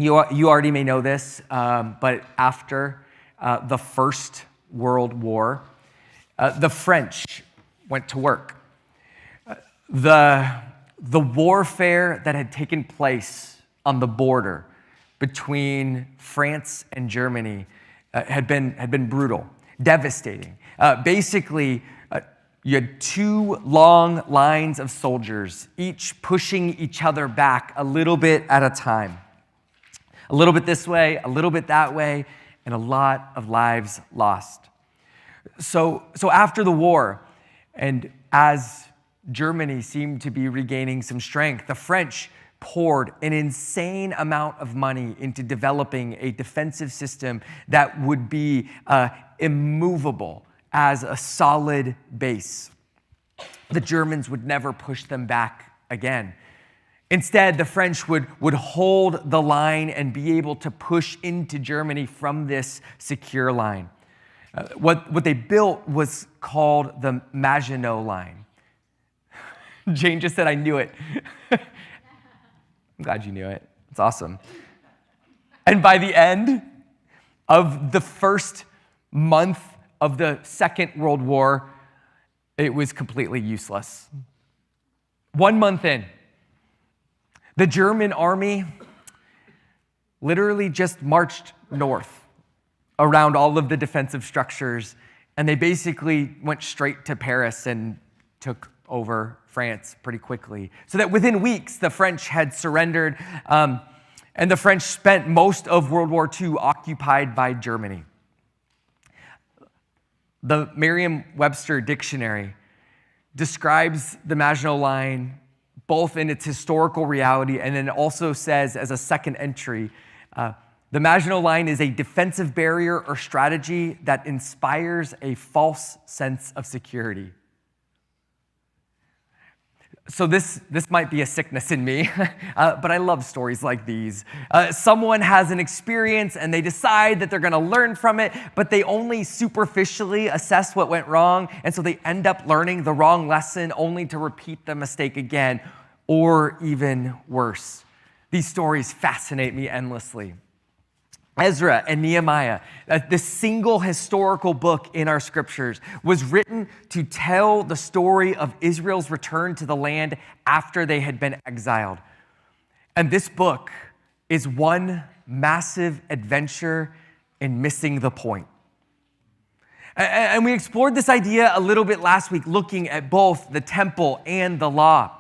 You already may know this, but after the First World War, the French went to work. The warfare that had taken place on the border between France and Germany had been brutal, devastating. Basically, you had two long lines of soldiers, each pushing each other back a little bit at a time. A little bit this way, a little bit that way, and a lot of lives lost. So after the war, and as Germany seemed to be regaining some strength, the French poured an insane amount of money into developing a defensive system that would be immovable as a solid base. The Germans would never push them back again. Instead, the French would hold the line and be able to push into Germany from this secure line. What they built was called the Maginot Line. Jane just said, I knew it. I'm glad you knew it. It's awesome. And by the end of the first month of the Second World War, it was completely useless. 1 month in, the German army literally just marched north around all of the defensive structures, and they basically went straight to Paris and took over France pretty quickly. So that within weeks, the French had surrendered, and the French spent most of World War II occupied by Germany. The Merriam-Webster dictionary describes the Maginot Line both in its historical reality and then also says as a second entry, the Maginot Line is a defensive barrier or strategy that inspires a false sense of security. So this might be a sickness in me, but I love stories like these. Someone has an experience and they decide that they're going to learn from it, but they only superficially assess what went wrong, and so they end up learning the wrong lesson only to repeat the mistake again, or even worse. These stories fascinate me endlessly. Ezra and Nehemiah, this single historical book in our scriptures, was written to tell the story of Israel's return to the land after they had been exiled. And this book is one massive adventure in missing the point. And we explored this idea a little bit last week, looking at both the temple and the law.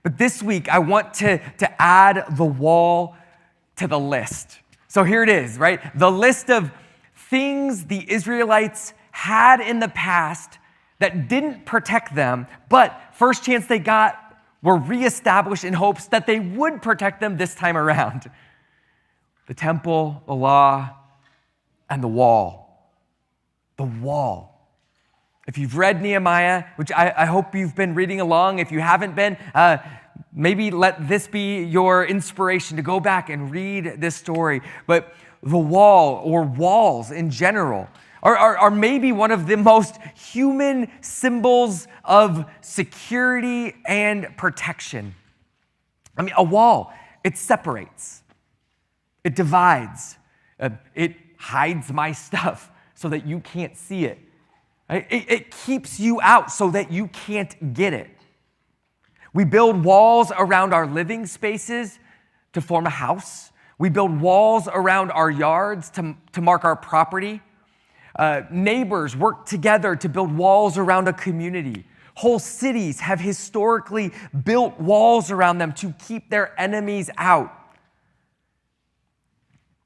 But this week, I want to add the wall to the list. So here it is, right? The list of things the Israelites had in the past that didn't protect them, but first chance they got were reestablished in hopes that they would protect them this time around. The temple, the law, and the wall. The wall. If you've read Nehemiah, which I hope you've been reading along, if you haven't been, maybe let this be your inspiration to go back and read this story. But the wall, or walls in general, are maybe one of the most human symbols of security and protection. I mean, a wall, it separates, it divides, it hides my stuff so that you can't see it. It keeps you out so that you can't get it. We build walls around our living spaces to form a house. We build walls around our yards to mark our property. Neighbors work together to build walls around a community. Whole cities have historically built walls around them to keep their enemies out.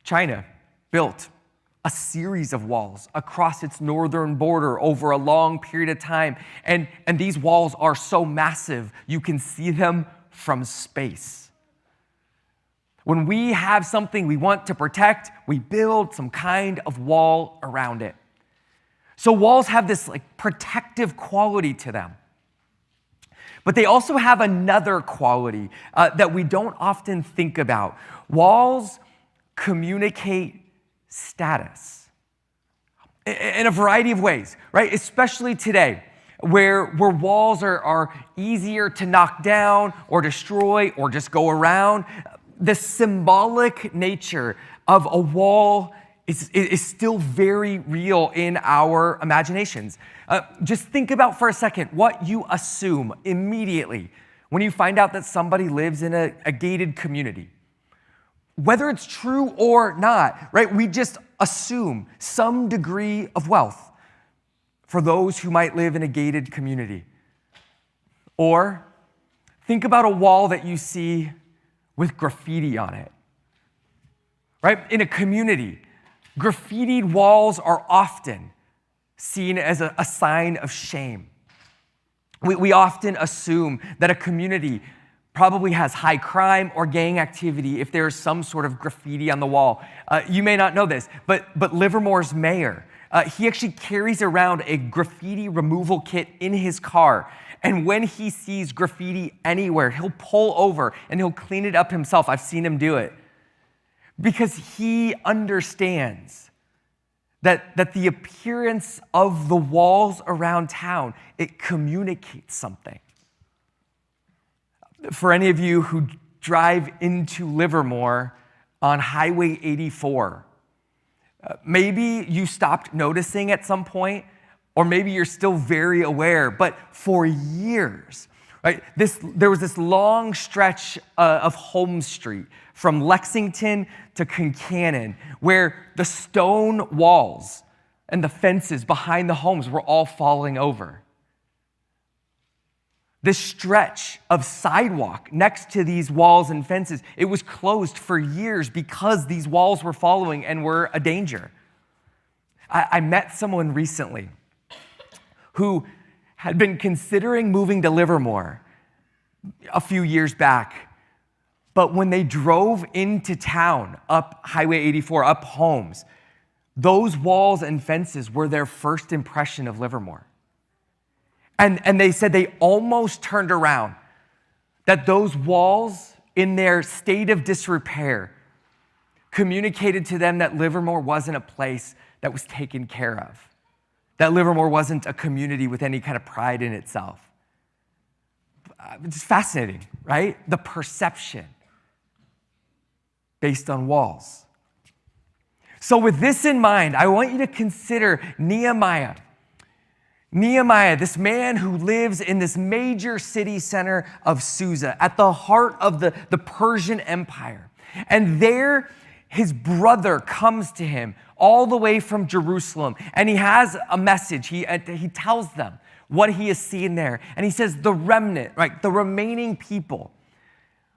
China built a series of walls across its northern border over a long period of time. And these walls are so massive, you can see them from space. When we have something we want to protect, we build some kind of wall around it. So walls have this protective quality to them. But they also have another quality that we don't often think about. Walls communicate status in a variety of ways, right? Especially today, where walls are easier to knock down or destroy or just go around. the symbolic nature of a wall is still very real in our imaginations. Just think about for a second what you assume immediately when you find out that somebody lives in a gated community. Whether it's true or not, right? We just assume some degree of wealth for those who might live in a gated community. Or think about a wall that you see with graffiti on it, right? In a community, graffitied walls are often seen as a sign of shame. We often assume that a community probably has high crime or gang activity if there's some sort of graffiti on the wall. You may not know this, but Livermore's mayor, he actually carries around a graffiti removal kit in his car. And when he sees graffiti anywhere, he'll pull over and he'll clean it up himself. I've seen him do it. Because he understands that the appearance of the walls around town, it communicates something. For any of you who drive into Livermore on Highway 84, maybe you stopped noticing at some point, or maybe you're still very aware, but for years, right, there was this long stretch of Holmes Street from Lexington to Concannon, where the stone walls and the fences behind the homes were all falling over. This stretch of sidewalk next to these walls and fences, it was closed for years because these walls were falling and were a danger. I met someone recently who had been considering moving to Livermore a few years back. But when they drove into town, up Highway 84, up Holmes, those walls and fences were their first impression of Livermore. And they said they almost turned around, that those walls, in their state of disrepair, communicated to them that Livermore wasn't a place that was taken care of, that Livermore wasn't a community with any kind of pride in itself. It's fascinating, right? The perception based on walls. So with this in mind, I want you to consider Nehemiah. Nehemiah, this man who lives in this major city center of Susa, at the heart of the Persian Empire. And there, his brother comes to him all the way from Jerusalem, and he has a message. He tells them what he has seen there. And he says the remnant, right, the remaining people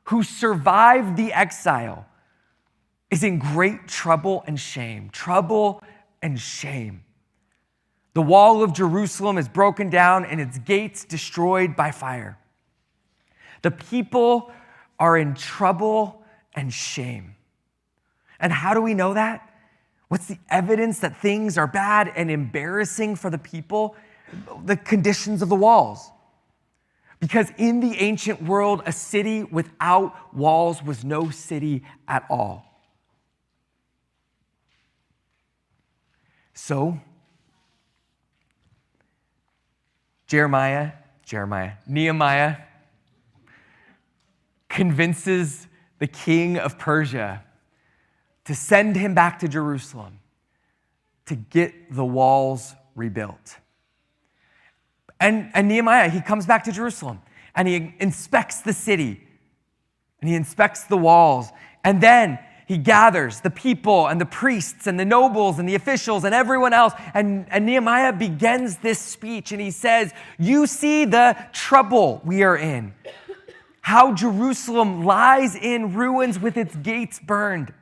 who survived the exile is in great trouble and shame. Trouble and shame. The wall of Jerusalem is broken down and its gates destroyed by fire. The people are in trouble and shame. And how do we know that? What's the evidence that things are bad and embarrassing for the people? The conditions of the walls. Because in the ancient world, a city without walls was no city at all. So, Nehemiah convinces the king of Persia to send him back to Jerusalem to get the walls rebuilt. And Nehemiah, he comes back to Jerusalem and he inspects the city and he inspects the walls. And then he gathers the people and the priests and the nobles and the officials and everyone else. And Nehemiah begins this speech and he says, "You see the trouble we are in, how Jerusalem lies in ruins with its gates burned.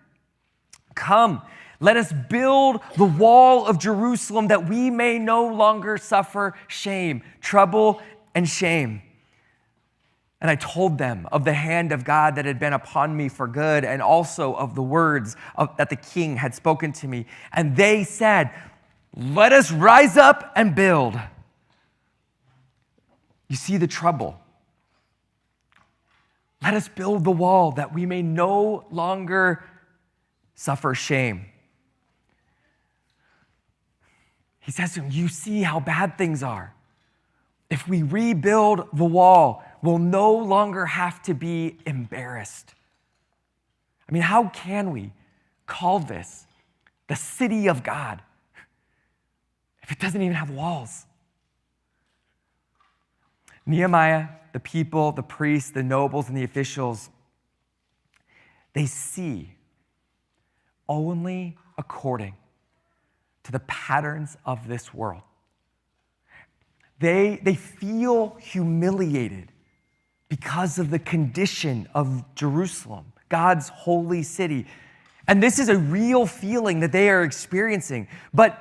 Come, let us build the wall of Jerusalem that we may no longer suffer shame, trouble, and shame." And I told them of the hand of God that had been upon me for good, and also of the words that the king had spoken to me. And they said, "Let us rise up and build." You see the trouble. Let us build the wall that we may no longer suffer shame. He says to him, "You see how bad things are. If we rebuild the wall, we'll no longer have to be embarrassed." I mean, how can we call this the city of God if it doesn't even have walls? Nehemiah, the people, the priests, the nobles, and the officials, they see only according to the patterns of this world. They feel humiliated because of the condition of Jerusalem, God's holy city. And this is a real feeling that they are experiencing. But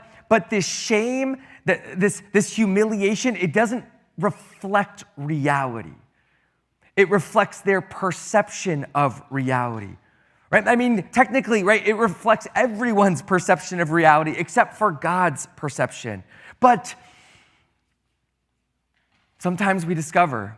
this shame, this humiliation, it doesn't reflect reality. It reflects their perception of reality. Right? I mean, technically, right, it reflects everyone's perception of reality except for God's perception. But sometimes we discover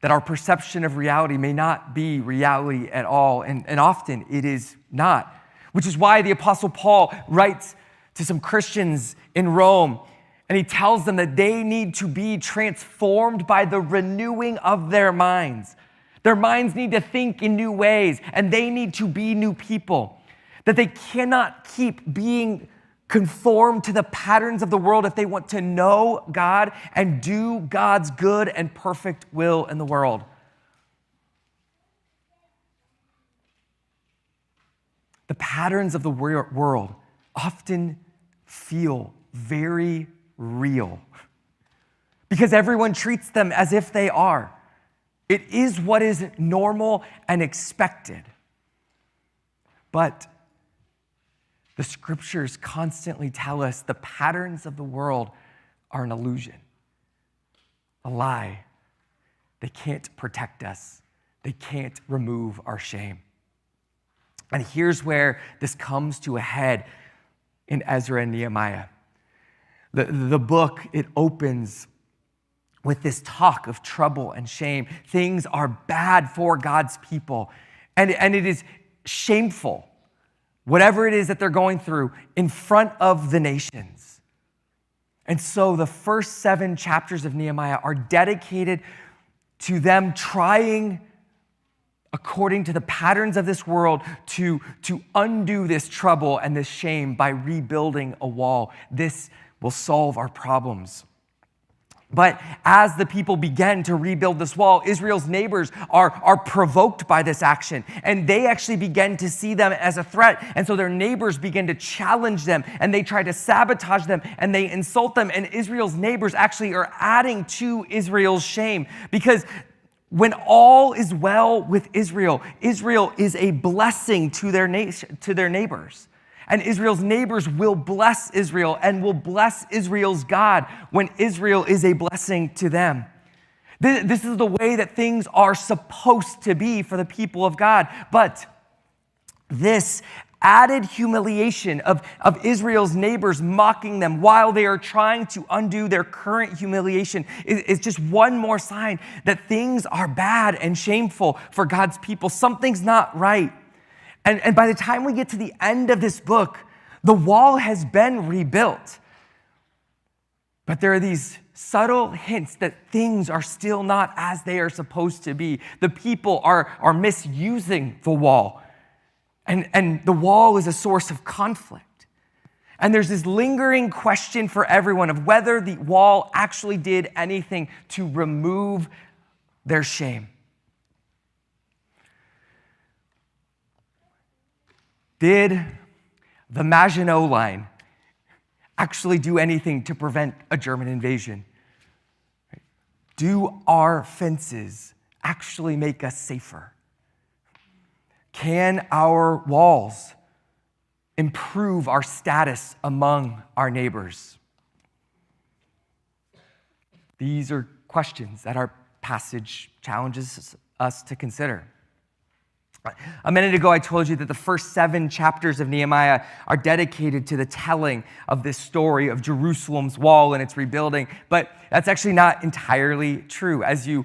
that our perception of reality may not be reality at all, and often it is not, which is why the Apostle Paul writes to some Christians in Rome, and he tells them that they need to be transformed by the renewing of their minds. Their minds need to think in new ways, and they need to be new people. That they cannot keep being conformed to the patterns of the world if they want to know God and do God's good and perfect will in the world. The patterns of the world often feel very real because everyone treats them as if they are. It is what is normal and expected. But the scriptures constantly tell us the patterns of the world are an illusion, a lie. They can't protect us. They can't remove our shame. And here's where this comes to a head in Ezra and Nehemiah. The book, it opens with this talk of trouble and shame. Things are bad for God's people. And it is shameful, whatever it is that they're going through, in front of the nations. And so the first 7 chapters of Nehemiah are dedicated to them trying, according to the patterns of this world, to undo this trouble and this shame by rebuilding a wall. This will solve our problems. But as the people begin to rebuild this wall, Israel's neighbors are provoked by this action, and they actually begin to see them as a threat. And so their neighbors begin to challenge them, and they try to sabotage them, and they insult them. And Israel's neighbors actually are adding to Israel's shame, because when all is well with Israel, Israel is a blessing to their neighbors. And Israel's neighbors will bless Israel and will bless Israel's God when Israel is a blessing to them. This is the way that things are supposed to be for the people of God. But this added humiliation of Israel's neighbors mocking them while they are trying to undo their current humiliation is just one more sign that things are bad and shameful for God's people. Something's not right. And by the time we get to the end of this book, the wall has been rebuilt. But there are these subtle hints that things are still not as they are supposed to be. The people are misusing the wall. And the wall is a source of conflict. And there's this lingering question for everyone of whether the wall actually did anything to remove their shame. Did the Maginot Line actually do anything to prevent a German invasion? Do our fences actually make us safer? Can our walls improve our status among our neighbors? These are questions that our passage challenges us to consider. A minute ago, I told you that the first 7 chapters of Nehemiah are dedicated to the telling of this story of Jerusalem's wall and its rebuilding, but that's actually not entirely true, as you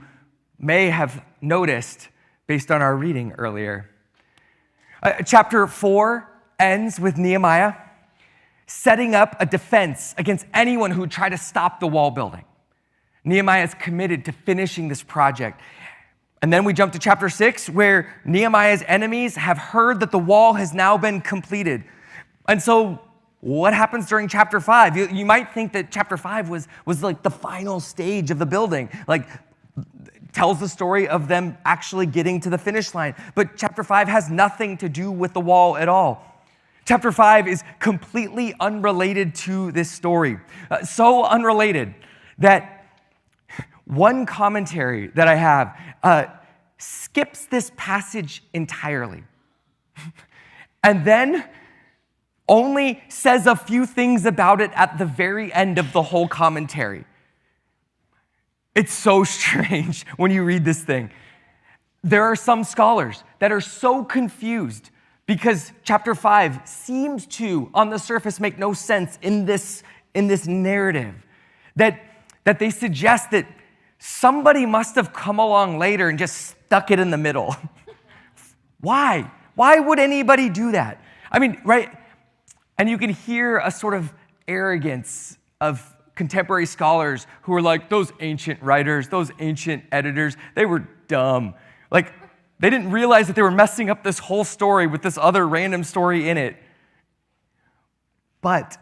may have noticed based on our reading earlier. Chapter 4 ends with Nehemiah setting up a defense against anyone who would try to stop the wall building. Nehemiah is committed to finishing this project. And then we jump to chapter 6, where Nehemiah's enemies have heard that the wall has now been completed. And so what happens during chapter 5? You might think that chapter 5 was like the final stage of the building, like tells the story of them actually getting to the finish line. But chapter 5 has nothing to do with the wall at all. Chapter 5 is completely unrelated to this story. So unrelated that one commentary that I have skips this passage entirely. And then only says a few things about it at the very end of the whole commentary. It's so strange when you read this thing. There are some scholars that are so confused because chapter 5 seems to, on the surface, make no sense in this narrative, that they suggest that somebody must have come along later and just stuck it in the middle. Why? Why would anybody do that? I mean, right? And you can hear a sort of arrogance of contemporary scholars who are like, those ancient writers, those ancient editors, they were dumb. Like, they didn't realize that they were messing up this whole story with this other random story in it. But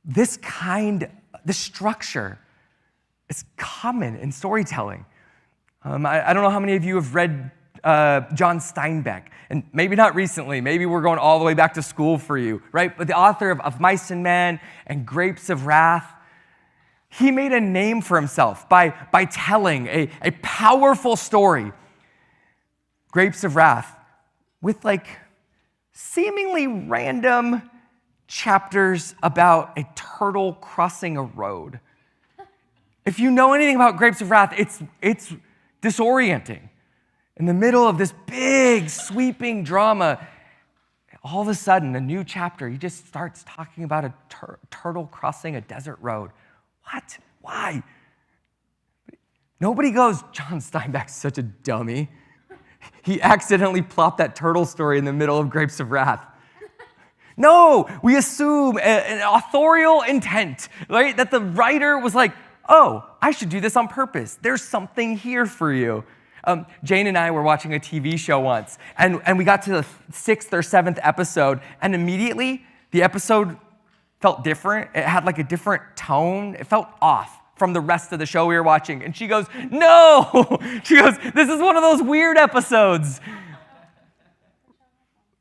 this structure is common in storytelling. I don't know how many of you have read John Steinbeck, and maybe not recently, maybe we're going all the way back to school for you, right? But the author of Mice and Men and Grapes of Wrath, he made a name for himself by telling a powerful story, Grapes of Wrath, with like seemingly random chapters about a turtle crossing a road. If you know anything about Grapes of Wrath, it's disorienting. In the middle of this big, sweeping drama, all of a sudden, a new chapter, he just starts talking about a turtle crossing a desert road. What? Why? Nobody goes, John Steinbeck's such a dummy. He accidentally plopped that turtle story in the middle of Grapes of Wrath. No, we assume an authorial intent, right? That the writer was like, oh, I should do this on purpose. There's something here for you. Jane and I were watching a TV show once, and we got to the 6th or 7th episode, and immediately the episode felt different. It had like a different tone. It felt off from the rest of the show we were watching. And she goes, no! She goes, this is one of those weird episodes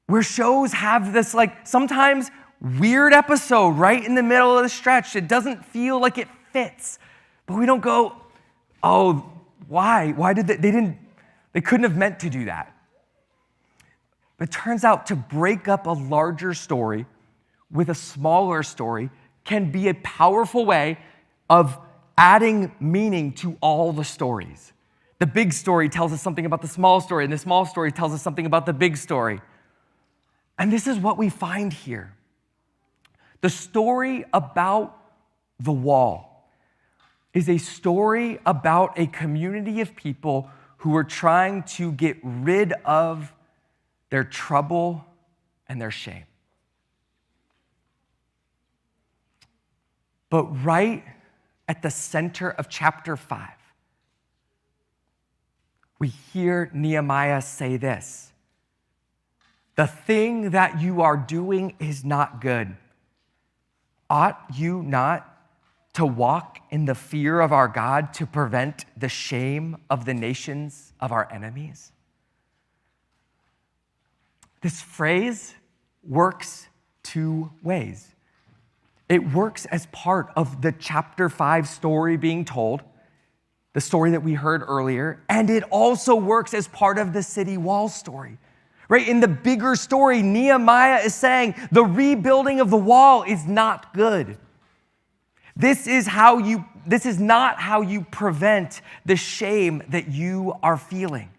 where shows have this like sometimes weird episode right in the middle of the stretch. It doesn't feel like it fits. But we don't go, oh, why? Why did they couldn't have meant to do that. But it turns out to break up a larger story with a smaller story can be a powerful way of adding meaning to all the stories. The big story tells us something about the small story, and the small story tells us something about the big story. And this is what we find here. The story about the wall is a story about a community of people who are trying to get rid of their trouble and their shame. But right at the center of chapter 5, we hear Nehemiah say this: the thing that you are doing is not good. Ought you not to walk in the fear of our God to prevent the shame of the nations of our enemies? This phrase works two ways. It works as part of the chapter 5 story being told, the story that we heard earlier, and it also works as part of the city wall story. Right? In the bigger story, Nehemiah is saying the rebuilding of the wall is not good. This is not how you prevent the shame that you are feeling.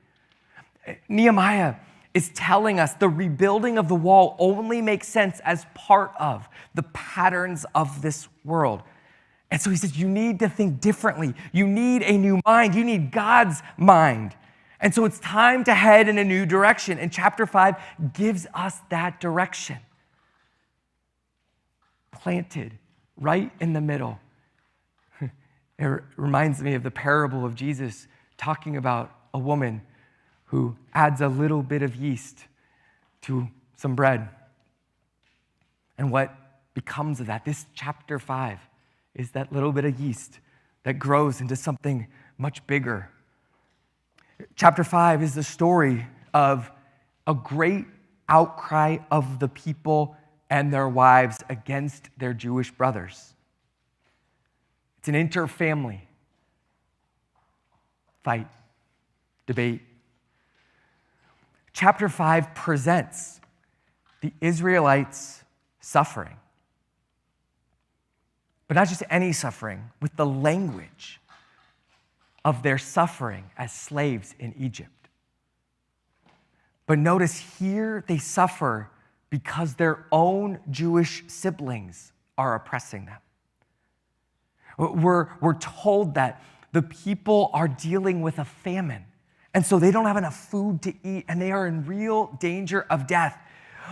Nehemiah is telling us the rebuilding of the wall only makes sense as part of the patterns of this world. And so he says, you need to think differently. You need a new mind. You need God's mind. And so it's time to head in a new direction. And chapter 5 gives us that direction. Planted right in the middle. It reminds me of the parable of Jesus talking about a woman who adds a little bit of yeast to some bread. And what becomes of that? This chapter 5 is that little bit of yeast that grows into something much bigger. Chapter 5 is the story of a great outcry of the people and their wives against their Jewish brothers. It's an inter-family fight, debate. Chapter 5 presents the Israelites' suffering. But not just any suffering, with the language of their suffering as slaves in Egypt. But notice here they suffer because their own Jewish siblings are oppressing them. We're told that the people are dealing with a famine, and so they don't have enough food to eat, and they are in real danger of death.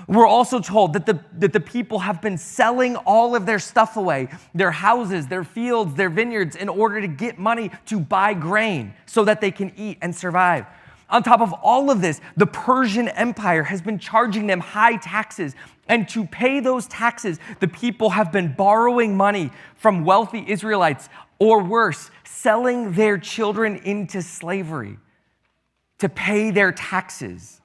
We're also told that the people have been selling all of their stuff away, their houses, their fields, their vineyards, in order to get money to buy grain so that they can eat and survive. On top of all of this, the Persian Empire has been charging them high taxes. And to pay those taxes, the people have been borrowing money from wealthy Israelites, or worse, selling their children into slavery to pay their taxes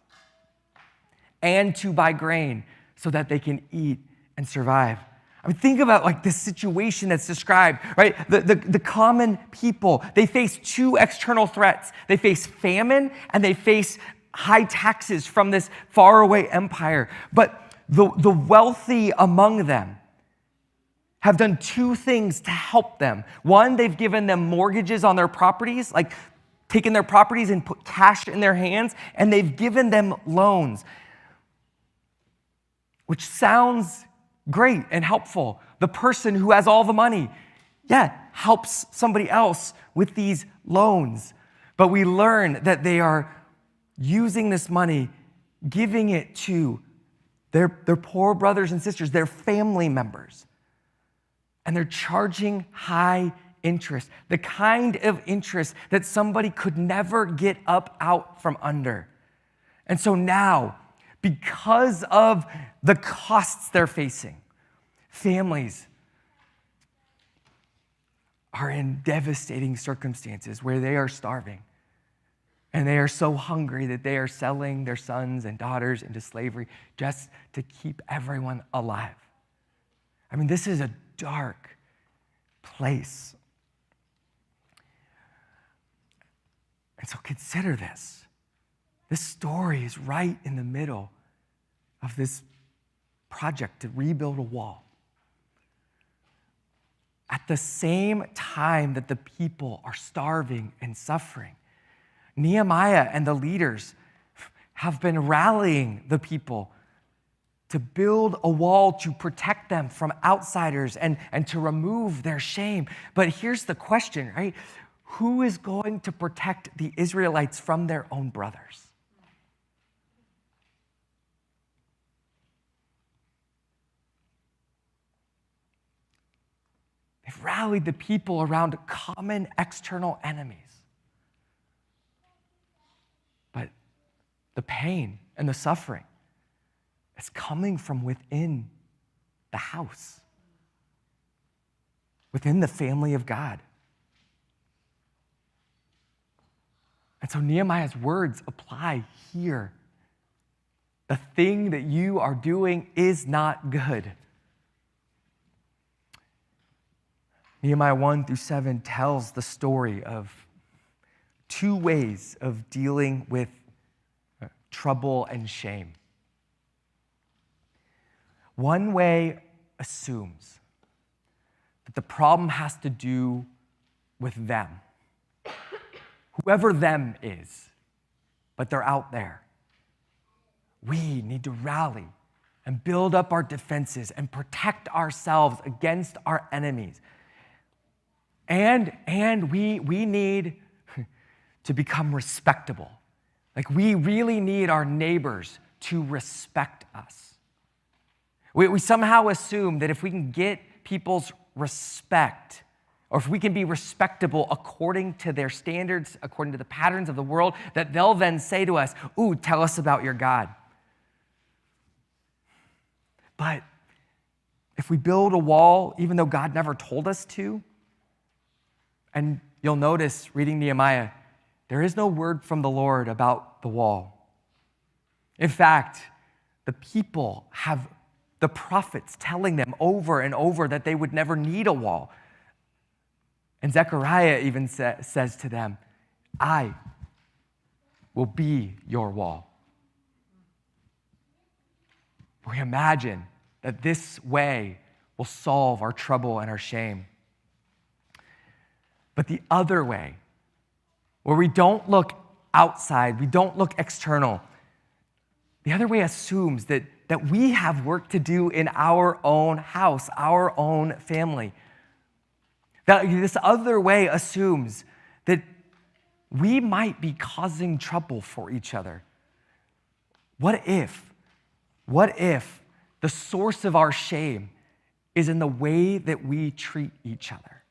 and to buy grain so that they can eat and survive. I mean, think about like this situation that's described, right? The common people, they face two external threats. They face famine and they face high taxes from this faraway empire. But the wealthy among them have done two things to help them. One, they've given them mortgages on their properties, like taken their properties and put cash in their hands, and they've given them loans, which sounds great and helpful. The person who has all the money, helps somebody else with these loans. But we learn that they are using this money, giving it to their poor brothers and sisters, their family members. And they're charging high interest, the kind of interest that somebody could never get up out from under. And so now, because of the costs they're facing, families are in devastating circumstances where they are starving. And they are so hungry that they are selling their sons and daughters into slavery just to keep everyone alive. I mean, this is a dark place. And so consider this. This story is right in the middle of this project to rebuild a wall. At the same time that the people are starving and suffering, Nehemiah and the leaders have been rallying the people to build a wall to protect them from outsiders and to remove their shame. But here's the question, right? Who is going to protect the Israelites from their own brothers? They've rallied the people around common external enemies. But the pain and the suffering is coming from within the house, within the family of God. And so Nehemiah's words apply here. The thing that you are doing is not good. Nehemiah 1-7 tells the story of two ways of dealing with trouble and shame. One way assumes that the problem has to do with them, whoever them is, but they're out there. We need to rally and build up our defenses and protect ourselves against our enemies. And we need to become respectable. Like, we really need our neighbors to respect us. We somehow assume that if we can get people's respect, or if we can be respectable according to their standards, according to the patterns of the world, that they'll then say to us, ooh, tell us about your God. But if we build a wall, even though God never told us to, and you'll notice reading Nehemiah, there is no word from the Lord about the wall. In fact, the people have the prophets telling them over and over that they would never need a wall. And Zechariah even says to them, I will be your wall. We imagine that this way will solve our trouble and our shame. But the other way, where we don't look outside, we don't look external, the other way assumes that we have work to do in our own house, our own family. This other way assumes that we might be causing trouble for each other. What if the source of our shame is in the way that we treat each other?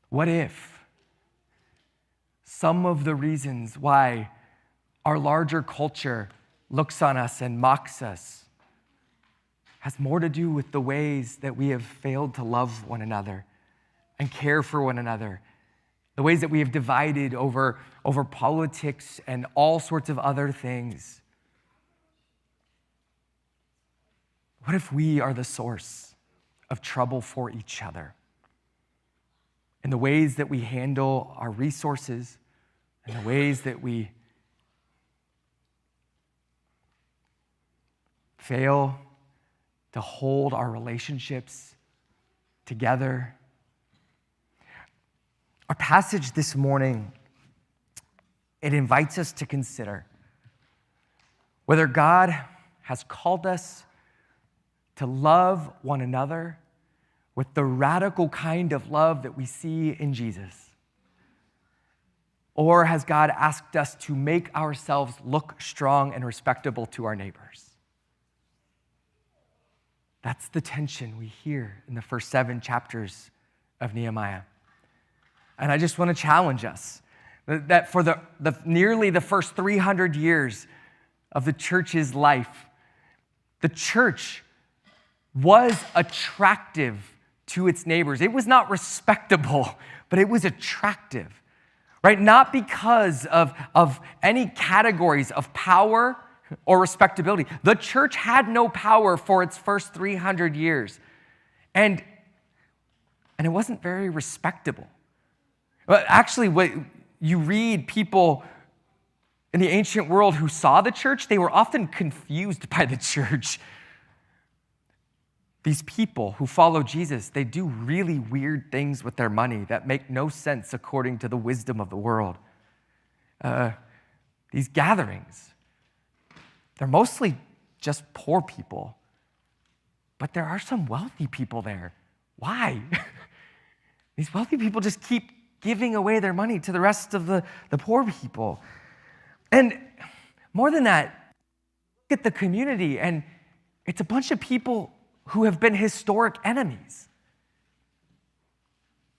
What if some of the reasons why our larger culture looks on us and mocks us has more to do with the ways that we have failed to love one another and care for one another, the ways that we have divided over politics and all sorts of other things? What if we are the source of trouble for each other in the ways that we handle our resources and the ways that we fail to hold our relationships together? Our passage this morning, it invites us to consider whether God has called us to love one another with the radical kind of love that we see in Jesus, or has God asked us to make ourselves look strong and respectable to our neighbors? That's the tension we hear in the first 7 chapters of Nehemiah. And I just want to challenge us that for nearly the first 300 years of the church's life, the church was attractive to its neighbors. It was not respectable, but it was attractive, right? Not because of any categories of power or respectability. The church had no power for its first 300 years. And it wasn't very respectable. But actually, what you read people in the ancient world who saw the church, they were often confused by the church. These people who follow Jesus, they do really weird things with their money that make no sense according to the wisdom of the world. These gatherings, they're mostly just poor people, but there are some wealthy people there. Why? These wealthy people just keep giving away their money to the rest of the poor people. And more than that, look at the community, and it's a bunch of people who have been historic enemies.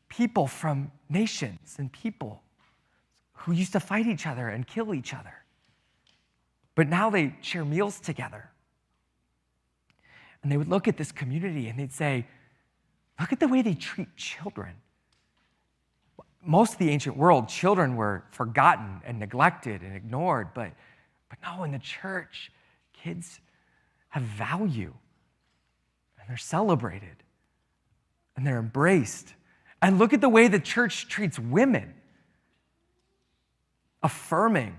People from nations and people who used to fight each other and kill each other. But now they share meals together. And they would look at this community and they'd say, look at the way they treat children. Most of the ancient world, children were forgotten and neglected and ignored. But no, in the church, kids have value. And they're celebrated. And they're embraced. And look at the way the church treats women. Affirming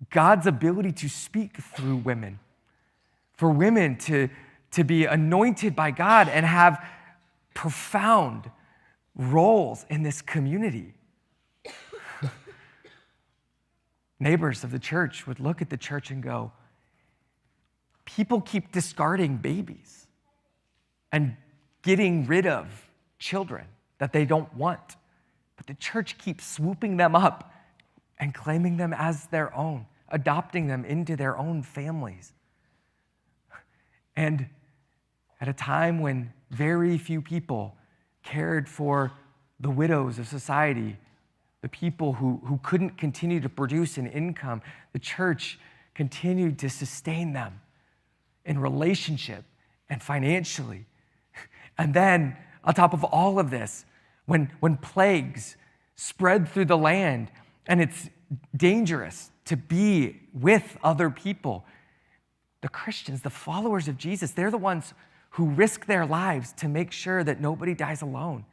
God's ability to speak through women. For women to be anointed by God and have profound roles in this community. Neighbors of the church would look at the church and go, people keep discarding babies and getting rid of children that they don't want. But the church keeps swooping them up and claiming them as their own, adopting them into their own families. And at a time when very few people cared for the widows of society, the people who couldn't continue to produce an income. The church continued to sustain them in relationship and financially. And then, on top of all of this, when plagues spread through the land and it's dangerous to be with other people, the Christians, the followers of Jesus, they're the ones who risk their lives to make sure that nobody dies alone,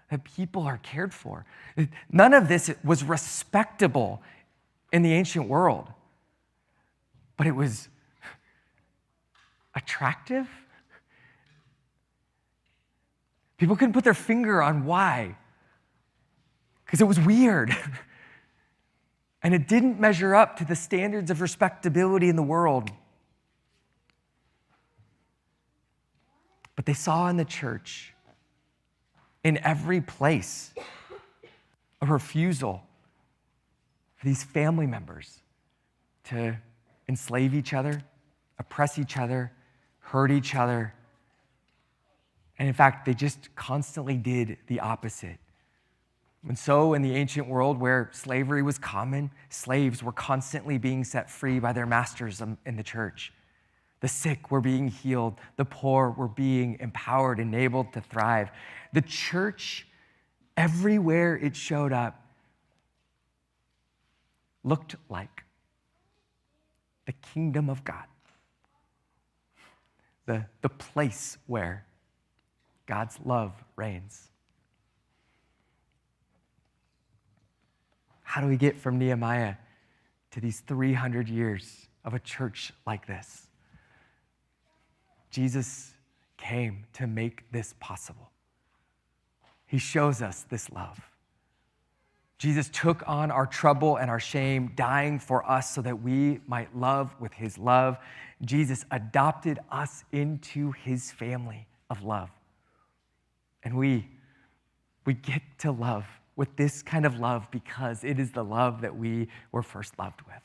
that people are cared for. None of this was respectable in the ancient world, but it was attractive. People couldn't put their finger on why, because it was weird. And it didn't measure up to the standards of respectability in the world. But they saw in the church, in every place, a refusal for these family members to enslave each other, oppress each other, hurt each other. And in fact, they just constantly did the opposite. And so in the ancient world where slavery was common, slaves were constantly being set free by their masters in the church. The sick were being healed. The poor were being empowered, enabled to thrive. The church, everywhere it showed up, looked like the kingdom of God, the place where God's love reigns. How do we get from Nehemiah to these 300 years of a church like this? Jesus came to make this possible. He shows us this love. Jesus took on our trouble and our shame, dying for us so that we might love with his love. Jesus adopted us into his family of love. And we get to love with this kind of love because it is the love that we were first loved with.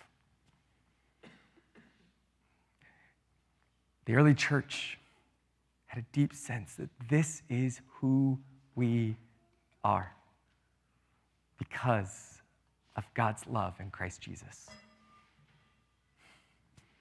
The early church had a deep sense that this is who we are because of God's love in Christ Jesus.